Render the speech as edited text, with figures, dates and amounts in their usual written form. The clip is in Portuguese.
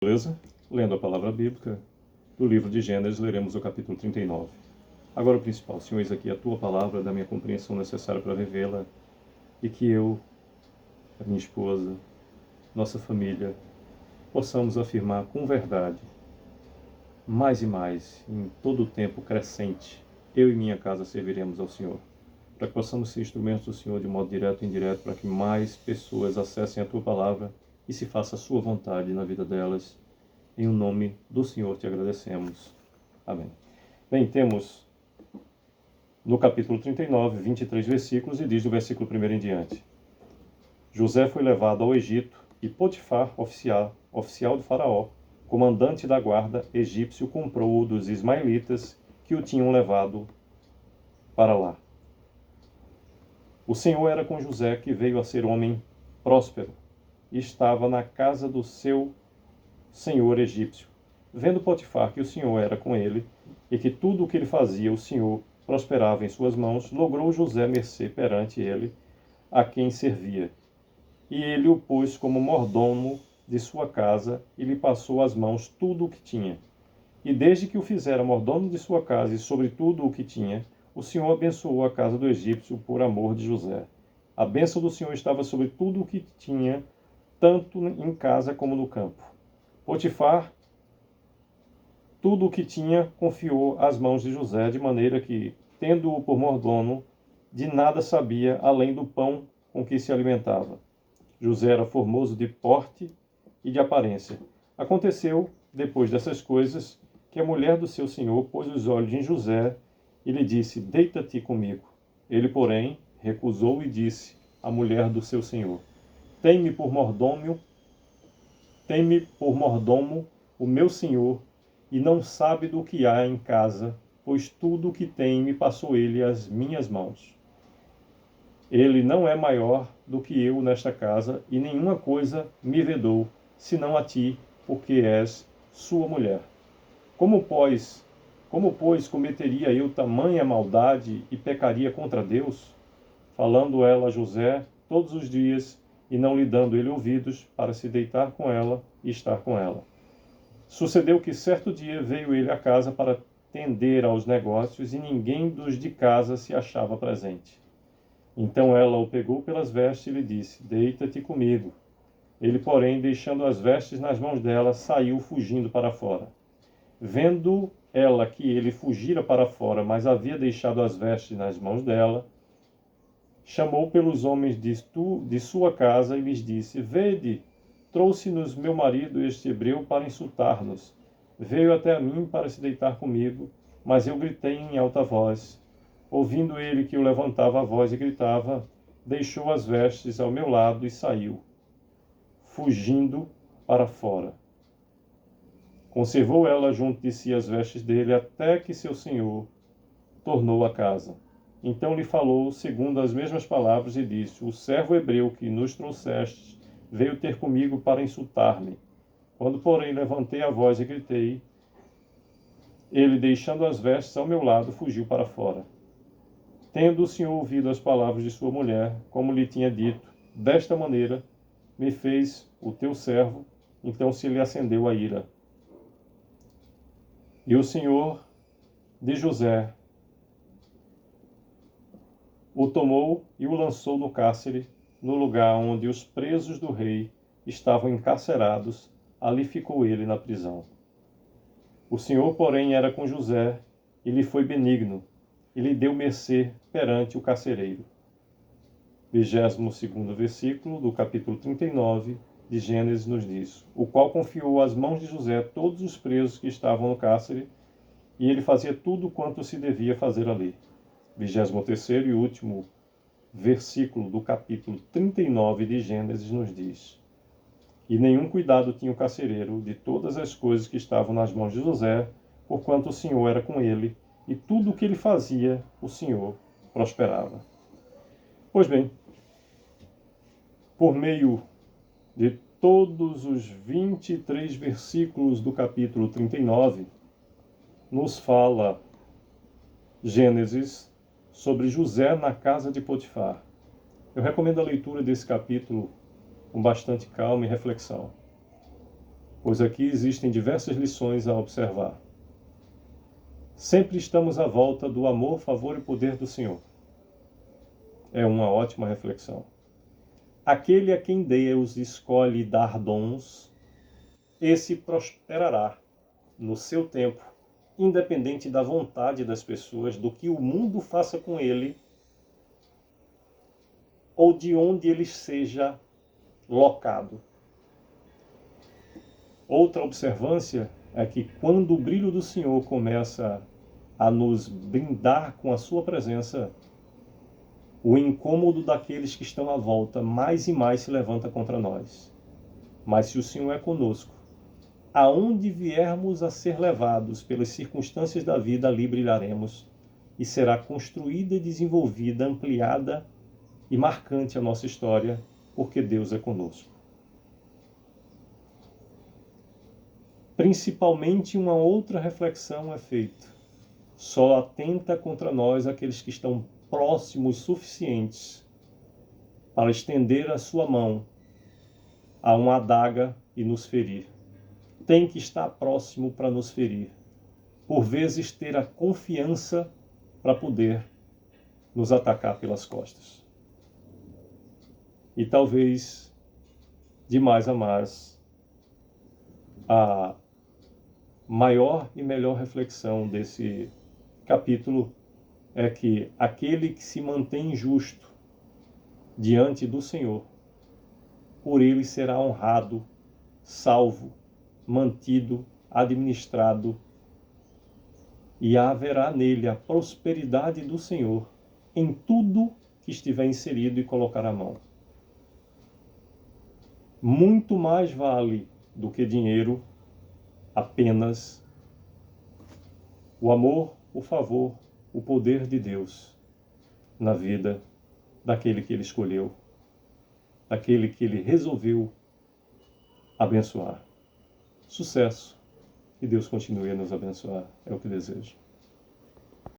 Beleza? Lendo a palavra bíblica do livro de Gênesis, leremos o capítulo 39. Agora o principal, Senhor, eis aqui a Tua palavra, da minha compreensão necessária para vivê-la, e que eu, a minha esposa, nossa família, possamos afirmar com verdade, mais e mais, em todo o tempo crescente, eu e minha casa serviremos ao Senhor, para que possamos ser instrumentos do Senhor de modo direto e indireto, para que mais pessoas acessem a Tua palavra e se faça a Sua vontade na vida delas. Em o nome do Senhor te agradecemos. Amém. Bem, temos no capítulo 39, 23 versículos, e diz do versículo 1 em diante. José foi levado ao Egito, e Potifar, oficial de Faraó, comandante da guarda egípcio, comprou-o dos ismaelitas que o tinham levado para lá. O Senhor era com José, que veio a ser homem próspero, e estava na casa do seu senhor egípcio. Vendo Potifar que o Senhor era com ele, e que tudo o que ele fazia o Senhor prosperava em suas mãos, logrou José mercê perante ele, a quem servia. E ele o pôs como mordomo de sua casa, e lhe passou às mãos tudo o que tinha. E desde que o fizera mordomo de sua casa e sobre tudo o que tinha, o Senhor abençoou a casa do egípcio por amor de José. A bênção do Senhor estava sobre tudo o que tinha, tanto em casa como no campo. Potifar, tudo o que tinha, confiou às mãos de José, de maneira que, tendo-o por mordomo, de nada sabia, além do pão com que se alimentava. José era formoso de porte e de aparência. Aconteceu, depois dessas coisas, que a mulher do seu senhor pôs os olhos em José e lhe disse: deita-te comigo. Ele, porém, recusou e disse à mulher do seu senhor: tem-me por mordomo o meu senhor, e não sabe do que há em casa, pois tudo o que tem me passou ele às minhas mãos. Ele não é maior do que eu nesta casa, e nenhuma coisa me vedou, senão a ti, porque és sua mulher. Como, pois, cometeria eu tamanha maldade e pecaria contra Deus? Falando ela a José todos os dias, e não lhe dando ele ouvidos, para se deitar com ela e estar com ela. Sucedeu que certo dia veio ele à casa para atender aos negócios, e ninguém dos de casa se achava presente. Então ela o pegou pelas vestes e lhe disse: deita-te comigo. Ele, porém, deixando as vestes nas mãos dela, saiu fugindo para fora. Vendo ela que ele fugira para fora, mas havia deixado as vestes nas mãos dela, chamou pelos homens de sua casa e lhes disse: vede, trouxe-nos meu marido este hebreu para insultar-nos. Veio até a mim para se deitar comigo, mas eu gritei em alta voz. Ouvindo ele que eu levantava a voz e gritava, deixou as vestes ao meu lado e saiu, fugindo para fora. Conservou ela junto de si as vestes dele até que seu senhor tornou à casa. Então lhe falou segundo as mesmas palavras e disse: o servo hebreu que nos trouxeste veio ter comigo para insultar-me. Quando, porém, levantei a voz e gritei, ele, deixando as vestes ao meu lado, fugiu para fora. Tendo o Senhor ouvido as palavras de sua mulher, como lhe tinha dito, desta maneira me fez o teu servo, então se lhe acendeu a ira. E o Senhor de José o tomou e o lançou no cárcere, no lugar onde os presos do rei estavam encarcerados, ali ficou ele na prisão. O Senhor, porém, era com José, e lhe foi benigno, e lhe deu mercê perante o carcereiro. 22º versículo do capítulo 39 de Gênesis nos diz: o qual confiou às mãos de José todos os presos que estavam no cárcere, e ele fazia tudo quanto se devia fazer ali. 23º e último versículo do capítulo 39 de Gênesis nos diz: e nenhum cuidado tinha o carcereiro de todas as coisas que estavam nas mãos de José, porquanto o Senhor era com ele, e tudo o que ele fazia, o Senhor prosperava. Pois bem, por meio de todos os 23 versículos do capítulo 39, nos fala Gênesis sobre José na casa de Potifar. Eu recomendo a leitura desse capítulo com bastante calma e reflexão. pois aqui existem diversas lições a observar. Sempre estamos à volta do amor, favor e poder do Senhor. É uma ótima reflexão. Aquele a quem Deus escolhe dar dons, esse prosperará no seu tempo, independente da vontade das pessoas, do que o mundo faça com ele, ou de onde ele seja locado. Outra observância é que quando o brilho do Senhor começa a nos brindar com a sua presença, o incômodo daqueles que estão à volta mais e mais se levanta contra nós. Mas se o Senhor é conosco, aonde viermos a ser levados pelas circunstâncias da vida, ali brilharemos, e será construída e desenvolvida, ampliada e marcante a nossa história, porque Deus é conosco. Principalmente uma outra reflexão é feita. Só atenta contra nós aqueles que estão próximos suficientes para estender a sua mão a uma adaga e nos ferir. Tem que estar próximo para nos ferir. Por vezes ter a confiança para poder nos atacar pelas costas. E talvez, de mais a mais, a maior e melhor reflexão desse capítulo é que aquele que se mantém justo diante do Senhor, por ele será honrado, salvo, mantido, administrado, e haverá nele a prosperidade do Senhor em tudo que estiver inserido e colocar a mão. Muito mais vale do que dinheiro apenas o amor, o favor, o poder de Deus na vida daquele que ele escolheu, daquele que ele resolveu abençoar. Sucesso! Que Deus continue a nos abençoar, é o que desejo.